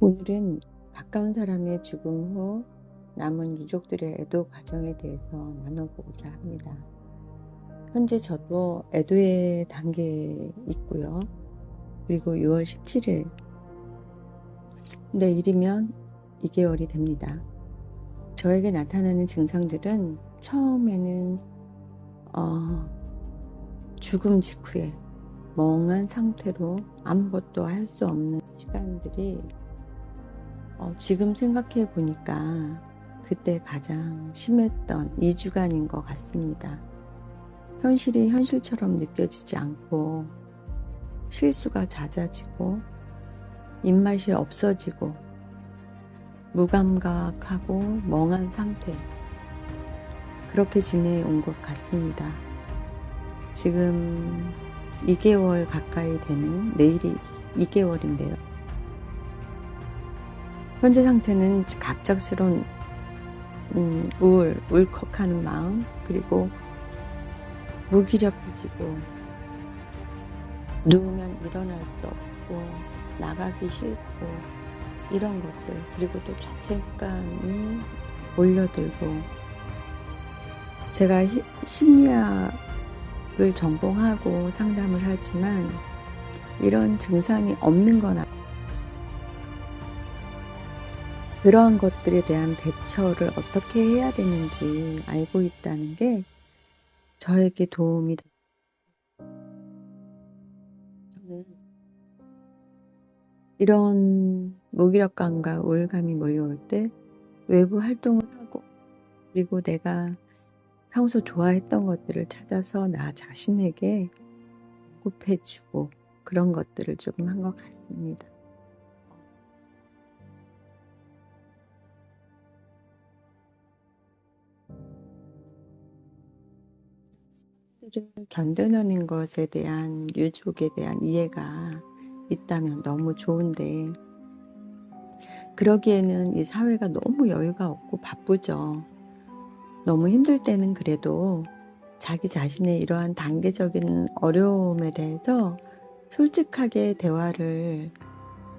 오늘은 가까운 사람의 죽음 후 남은 유족들의 애도 과정에 대해서 나눠보고자 합니다. 현재 저도 애도의 단계에 있고요. 그리고 6월 17일 내일이면 2개월이 됩니다. 저에게 나타나는 증상들은 처음에는 죽음 직후에 멍한 상태로 아무것도 할 수 없는 시간들이 지금 생각해 보니까 그때 가장 심했던 2주간인 것 같습니다. 현실이 현실처럼 느껴지지 않고 실수가 잦아지고 입맛이 없어지고 무감각하고 멍한 상태, 그렇게 지내온 것 같습니다. 지금 2개월 가까이 되는, 내일이 2개월인데요. 현재 상태는 갑작스러운 우울, 울컥하는 마음, 그리고 무기력해지고 누우면 일어날 수 없고 나가기 싫고 이런 것들, 그리고 또 자책감이 몰려들고, 제가 심리학을 전공하고 상담을 하지만 이런 증상이 없는 건 아니에요. 그러한 것들에 대한 대처를 어떻게 해야 되는지 알고 있다는 게 저에게 도움이 됩니다. 저는 이런 무기력감과 우울감이 몰려올 때 외부 활동을 하고, 그리고 내가 평소 좋아했던 것들을 찾아서 나 자신에게 공급해주고 그런 것들을 조금 한 것 같습니다. 를 견뎌내는 것에 대한, 유족에 대한 이해가 있다면 너무 좋은데, 그러기에는 이 사회가 너무 여유가 없고 바쁘죠. 너무 힘들 때는 그래도 자기 자신의 이러한 단계적인 어려움에 대해서 솔직하게 대화를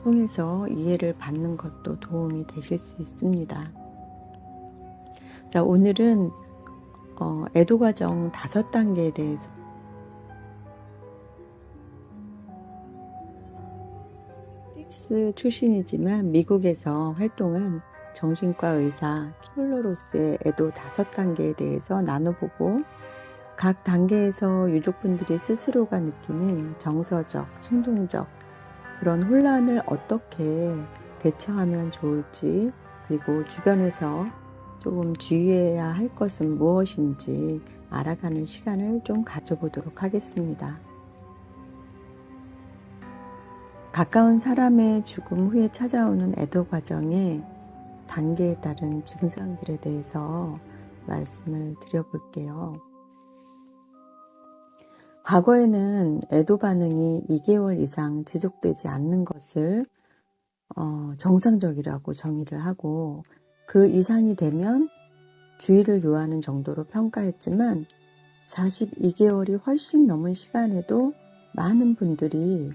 통해서 이해를 받는 것도 도움이 되실 수 있습니다. 자, 오늘은 애도 과정 5단계에 대해서, 틱스 출신이지만 미국에서 활동한 정신과 의사 킬러로스의 애도 5단계에 대해서 나눠보고, 각 단계에서 유족분들이 스스로가 느끼는 정서적, 행동적 그런 혼란을 어떻게 대처하면 좋을지, 그리고 주변에서 조금 주의해야 할 것은 무엇인지 알아가는 시간을 좀 가져보도록 하겠습니다. 가까운 사람의 죽음 후에 찾아오는 애도 과정의 단계에 따른 증상들에 대해서 말씀을 드려볼게요. 과거에는 애도 반응이 2개월 이상 지속되지 않는 것을 정상적이라고 정의를 하고, 그 이상이 되면 주의를 요하는 정도로 평가했지만 42개월이 훨씬 넘은 시간에도 많은 분들이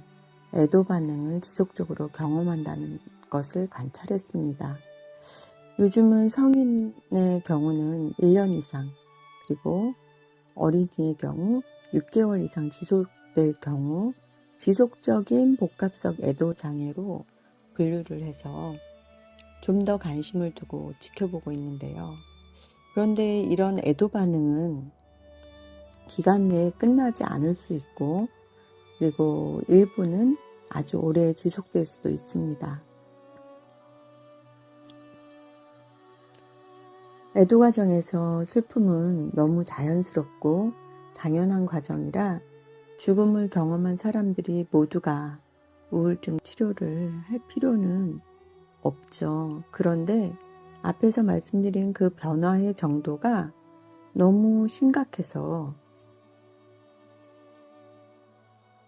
애도 반응을 지속적으로 경험한다는 것을 관찰했습니다. 요즘은 성인의 경우는 1년 이상, 그리고 어린이의 경우 6개월 이상 지속될 경우 지속적인 복합적 애도 장애로 분류를 해서 좀 더 관심을 두고 지켜보고 있는데요. 그런데 이런 애도 반응은 기간 내에 끝나지 않을 수 있고, 그리고 일부는 아주 오래 지속될 수도 있습니다. 애도 과정에서 슬픔은 너무 자연스럽고 당연한 과정이라 죽음을 경험한 사람들이 모두가 우울증 치료를 할 필요는 없죠. 그런데 앞에서 말씀드린 그 변화의 정도가 너무 심각해서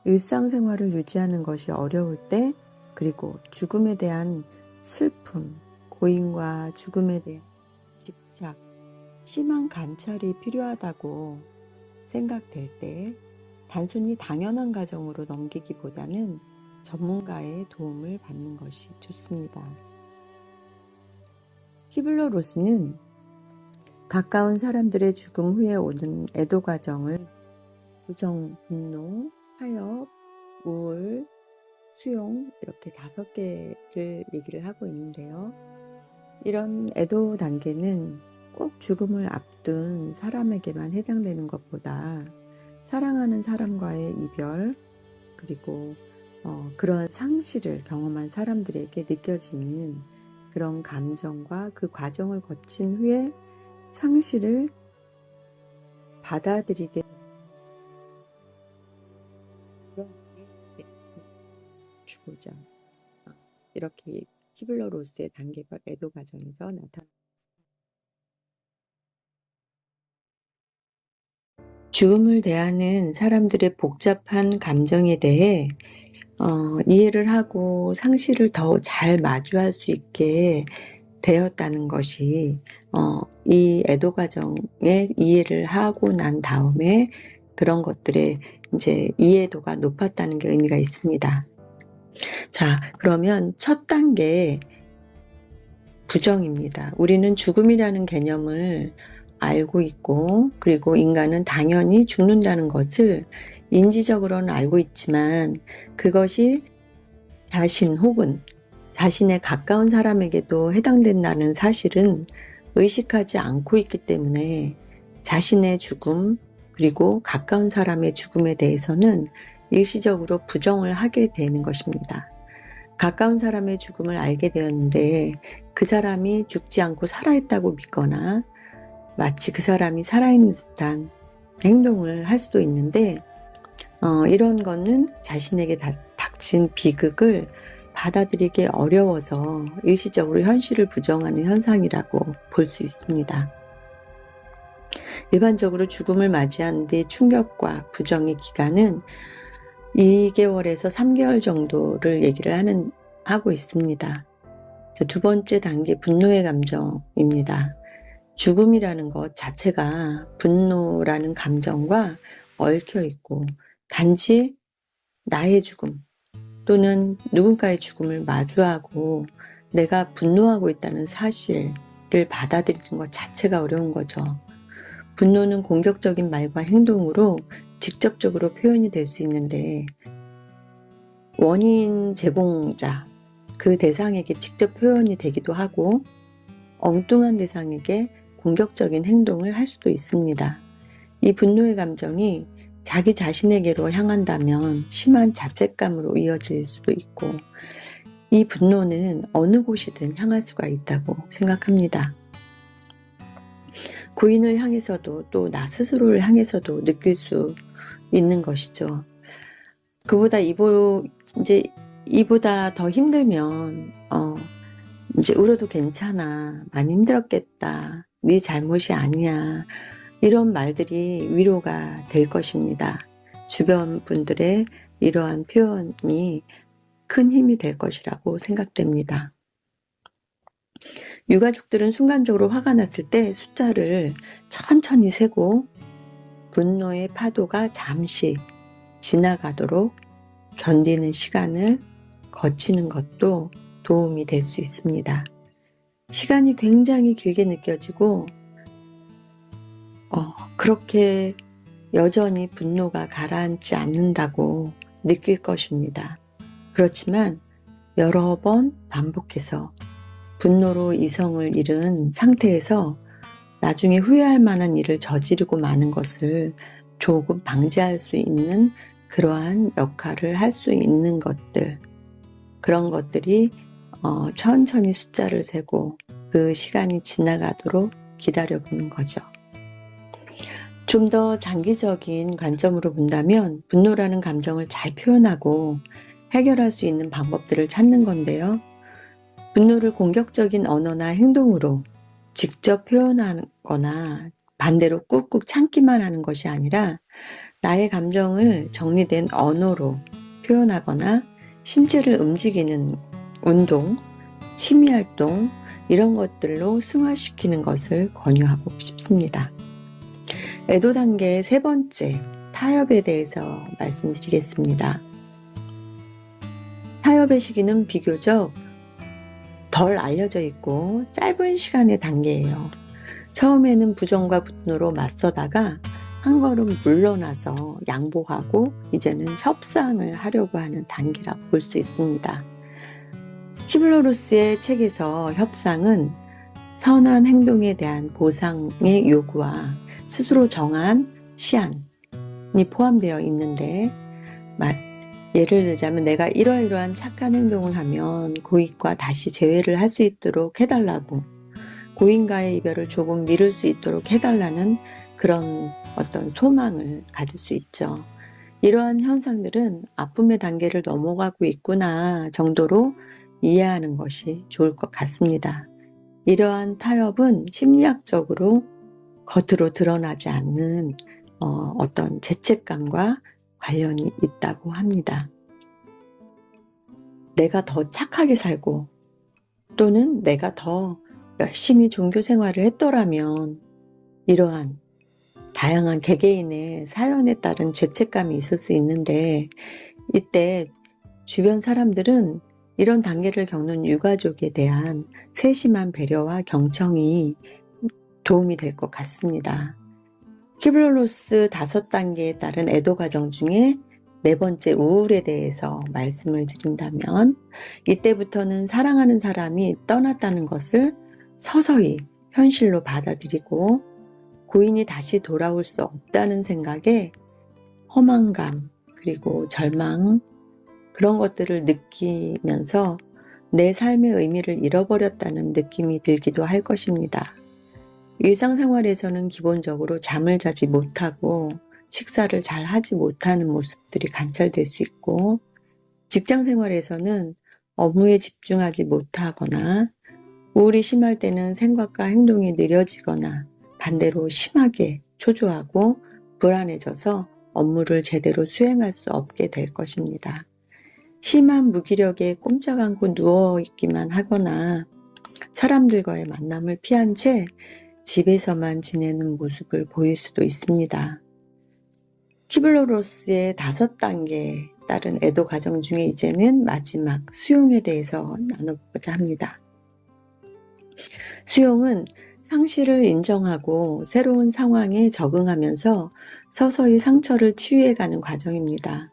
일상생활을 유지하는 것이 어려울 때, 그리고 죽음에 대한 슬픔, 고인과 죽음에 대한 집착, 심한 관찰이 필요하다고 생각될 때 단순히 당연한 과정으로 넘기기보다는 전문가의 도움을 받는 것이 좋습니다. 키블러-로스는 가까운 사람들의 죽음 후에 오는 애도 과정을 부정, 분노, 타협, 우울, 수용 이렇게 5개를 얘기를 하고 있는데요. 이런 애도 단계는 꼭 죽음을 앞둔 사람에게만 해당되는 것보다 사랑하는 사람과의 이별 그리고 그러한 상실을 경험한 사람들에게 느껴지는 그런 감정과 그 과정을 거친 후에 상실을 받아들이게 주고자 이렇게 키블러-로스의 단계별 애도 과정에서 나타납니다. 죽음을 대하는 사람들의 복잡한 감정에 대해 이해를 하고 상실을 더 잘 마주할 수 있게 되었다는 것이 이 애도 과정에 이해를 하고 난 다음에 그런 것들의 이제 이해도가 높았다는 게 의미가 있습니다. 자, 그러면 첫 단계 부정입니다. 우리는 죽음이라는 개념을 알고 있고 그리고 인간은 당연히 죽는다는 것을 인지적으로는 알고 있지만 그것이 자신 혹은 자신의 가까운 사람에게도 해당된다는 사실은 의식하지 않고 있기 때문에 자신의 죽음 그리고 가까운 사람의 죽음에 대해서는 일시적으로 부정을 하게 되는 것입니다. 가까운 사람의 죽음을 알게 되었는데 그 사람이 죽지 않고 살아있다고 믿거나 마치 그 사람이 살아있는 듯한 행동을 할 수도 있는데 이런 거는 자신에게 닥친 비극을 받아들이기 어려워서 일시적으로 현실을 부정하는 현상이라고 볼 수 있습니다. 일반적으로 죽음을 맞이한 뒤 충격과 부정의 기간은 2개월에서 3개월 정도를 얘기를 하고 있습니다. 두 번째 단계 분노의 감정입니다. 죽음이라는 것 자체가 분노라는 감정과 얽혀 있고 단지 나의 죽음 또는 누군가의 죽음을 마주하고 내가 분노하고 있다는 사실을 받아들이는 것 자체가 어려운 거죠. 분노는 공격적인 말과 행동으로 직접적으로 표현이 될 수 있는데 원인 제공자, 그 대상에게 직접 표현이 되기도 하고 엉뚱한 대상에게 공격적인 행동을 할 수도 있습니다. 이 분노의 감정이 자기 자신에게로 향한다면 심한 자책감으로 이어질 수도 있고 이 분노는 어느 곳이든 향할 수가 있다고 생각합니다. 고인을 향해서도 또 나 스스로를 향해서도 느낄 수 있는 것이죠. 그보다 이보다 더 힘들면 이제 울어도 괜찮아, 많이 힘들었겠다, 네 잘못이 아니야 이런 말들이 위로가 될 것입니다. 주변 분들의 이러한 표현이 큰 힘이 될 것이라고 생각됩니다. 유가족들은 순간적으로 화가 났을 때 숫자를 천천히 세고 분노의 파도가 잠시 지나가도록 견디는 시간을 거치는 것도 도움이 될 수 있습니다. 시간이 굉장히 길게 느껴지고 그렇게 여전히 분노가 가라앉지 않는다고 느낄 것입니다. 그렇지만 여러 번 반복해서 분노로 이성을 잃은 상태에서 나중에 후회할 만한 일을 저지르고 마는 것을 조금 방지할 수 있는 그러한 역할을 할 수 있는 것들, 그런 것들이 천천히 숫자를 세고 그 시간이 지나가도록 기다려보는 거죠. 좀 더 장기적인 관점으로 본다면 분노라는 감정을 잘 표현하고 해결할 수 있는 방법들을 찾는 건데요. 분노를 공격적인 언어나 행동으로 직접 표현하거나 반대로 꾹꾹 참기만 하는 것이 아니라 나의 감정을 정리된 언어로 표현하거나 신체를 움직이는 운동, 취미활동 이런 것들로 승화시키는 것을 권유하고 싶습니다. 애도 단계의 3번째, 타협에 대해서 말씀드리겠습니다. 타협의 시기는 비교적 덜 알려져 있고 짧은 시간의 단계예요. 처음에는 부정과 분노로 맞서다가 한 걸음 물러나서 양보하고 이제는 협상을 하려고 하는 단계라고 볼 수 있습니다. 키블러로스의 책에서 협상은 선한 행동에 대한 보상의 요구와 스스로 정한 시한이 포함되어 있는데, 예를 들자면 내가 이러이러한 착한 행동을 하면 고인과 다시 재회를 할 수 있도록 해달라고, 고인과의 이별을 조금 미룰 수 있도록 해달라는 그런 어떤 소망을 가질 수 있죠. 이러한 현상들은 아픔의 단계를 넘어가고 있구나 정도로 이해하는 것이 좋을 것 같습니다. 이러한 타협은 심리학적으로 겉으로 드러나지 않는 어떤 죄책감과 관련이 있다고 합니다. 내가 더 착하게 살고 또는 내가 더 열심히 종교 생활을 했더라면, 이러한 다양한 개개인의 사연에 따른 죄책감이 있을 수 있는데, 이때 주변 사람들은 이런 단계를 겪는 유가족에 대한 세심한 배려와 경청이 도움이 될 것 같습니다. 키블러로스 5단계에 따른 애도 과정 중에 4번째 우울에 대해서 말씀을 드린다면, 이때부터는 사랑하는 사람이 떠났다는 것을 서서히 현실로 받아들이고 고인이 다시 돌아올 수 없다는 생각에 허망감 그리고 절망, 그런 것들을 느끼면서 내 삶의 의미를 잃어버렸다는 느낌이 들기도 할 것입니다. 일상생활에서는 기본적으로 잠을 자지 못하고 식사를 잘 하지 못하는 모습들이 관찰될 수 있고, 직장생활에서는 업무에 집중하지 못하거나, 우울이 심할 때는 생각과 행동이 느려지거나 반대로 심하게 초조하고 불안해져서 업무를 제대로 수행할 수 없게 될 것입니다. 심한 무기력에 꼼짝 않고 누워있기만 하거나 사람들과의 만남을 피한 채 집에서만 지내는 모습을 보일 수도 있습니다. 키블러로스의 5단계에 따른 애도 과정 중에 이제는 마지막 수용에 대해서 나눠보고자 합니다. 수용은 상실을 인정하고 새로운 상황에 적응하면서 서서히 상처를 치유해가는 과정입니다.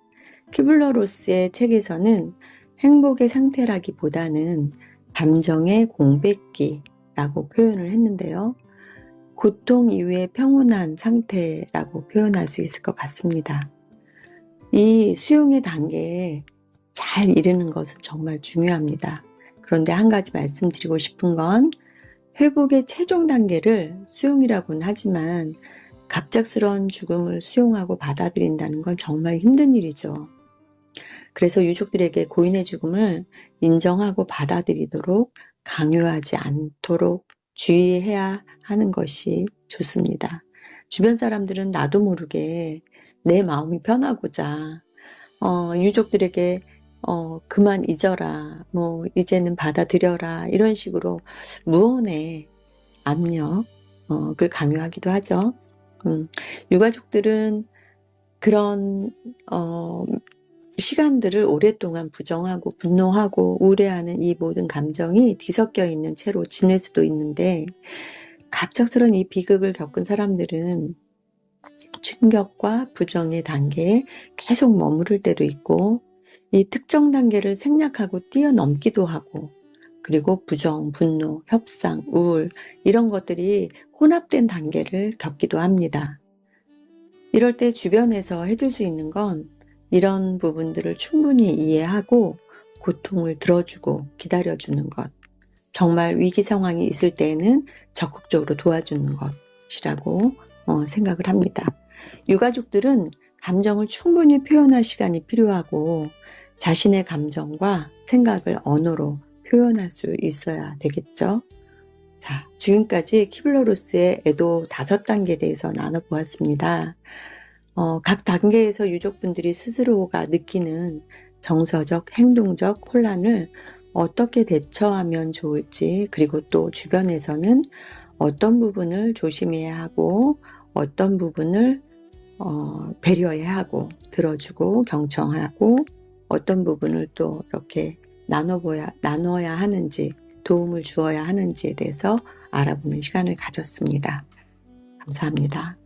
키블러로스의 책에서는 행복의 상태라기보다는 감정의 공백기라고 표현을 했는데요. 고통 이후의 평온한 상태라고 표현할 수 있을 것 같습니다. 이 수용의 단계에 잘 이르는 것은 정말 중요합니다. 그런데 한 가지 말씀드리고 싶은 건, 회복의 최종 단계를 수용이라고는 하지만 갑작스러운 죽음을 수용하고 받아들인다는 건 정말 힘든 일이죠. 그래서 유족들에게 고인의 죽음을 인정하고 받아들이도록 강요하지 않도록 주의해야 하는 것이 좋습니다. 주변 사람들은 나도 모르게 내 마음이 편하고자 유족들에게 그만 잊어라, 이제는 받아들여라, 이런 식으로 무언의 압력을 강요하기도 하죠. 유가족들은 그런 시간들을 오랫동안 부정하고 분노하고 우울해하는 이 모든 감정이 뒤섞여 있는 채로 지낼 수도 있는데, 갑작스러운 이 비극을 겪은 사람들은 충격과 부정의 단계에 계속 머무를 때도 있고, 이 특정 단계를 생략하고 뛰어넘기도 하고, 그리고 부정, 분노, 협상, 우울, 이런 것들이 혼합된 단계를 겪기도 합니다. 이럴 때 주변에서 해줄 수 있는 건 이런 부분들을 충분히 이해하고 고통을 들어주고 기다려주는 것, 정말 위기 상황이 있을 때에는 적극적으로 도와주는 것이라고 생각을 합니다. 유가족들은 감정을 충분히 표현할 시간이 필요하고 자신의 감정과 생각을 언어로 표현할 수 있어야 되겠죠. 자, 지금까지 키블러로스의 애도 5단계에 대해서 나눠보았습니다. 각 단계에서 유족분들이 스스로가 느끼는 정서적, 행동적 혼란을 어떻게 대처하면 좋을지, 그리고 또 주변에서는 어떤 부분을 조심해야 하고 어떤 부분을 배려해야 하고 들어주고 경청하고 어떤 부분을 또 이렇게 나눠야 하는지, 도움을 주어야 하는지에 대해서 알아보는 시간을 가졌습니다. 감사합니다.